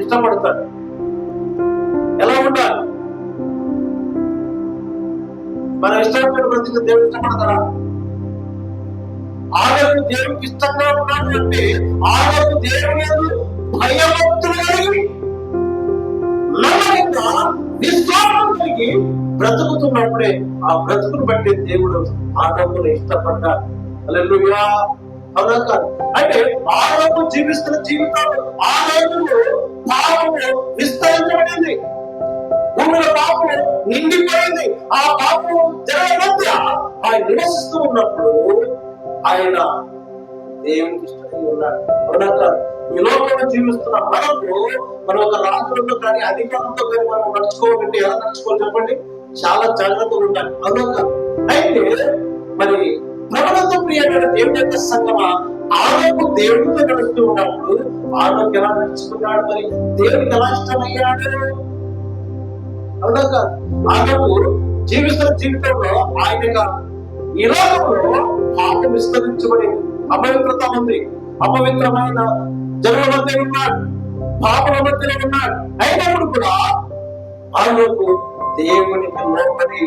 ఇష్టపడతాడు. ఎలా ఉండాలి? మన ఇష్టమైన బ్రతికి దేవుడు ఇష్టపడతారా? ఆడకు దేవుడికి ఇష్టంగా ఉన్నాడు అంటే ఆడకు దేవుని భయభక్తులు కలిగి నమ్మకంగా విశ్వాసం కలిగి బ్రతుకుతున్నప్పుడే ఆ బ్రతుకును బట్టి దేవుడు ఆడకును ఇష్టపడ్డాడు. హల్లెలూయా. అవునా కాదు? అంటే ఆడకు జీవిస్తున్న జీవితాలు ఆ రోజుల్లో పాపము విస్తరించబడింది, భూమిలో పాపము నిండిపోయింది. ఆ పాపము జనం మధ్య ఆయన నివసిస్తూ ఉన్నప్పుడు ఆయన దేవునికి ఇష్టంగా ఉన్నాడు. అవునా కాదు? ఈ లోకంలో జీవిస్తున్న మనకు మనం ఒక రాజులతో కానీ అధికారంతో కానీ మనం నడుచుకోవాలంటే ఎలా నడుచుకోవాలి చెప్పండి? చాలా జాగ్రత్తగా ఉండాలి. అవునా కాదు? అయితే మరి ప్రభుత్వ ప్రియమైన దేవుని యొక్క సంగమా ఆరోగ్య దేవుడితో నడుస్తూ ఉన్నప్పుడు ఆరోగ్య ఎలా నడుచుకున్నాడు? మరి దేవుడికి ఎలా ఇష్టమయ్యాడు? అవునా కాదు? ఆరోగ్య జీవిస్తున్న జీవితంలో ఆయన ఈ లోకంలో పాపం విస్తరించబడింది, అపవిత్రత ఉంది, అపవిత్రమైన జనుల మధ్య ఉన్నాడు, పాపల మధ్యలో ఉన్నాడు. అయినప్పుడు కూడా ఆయనకు దేవునికి లోబడి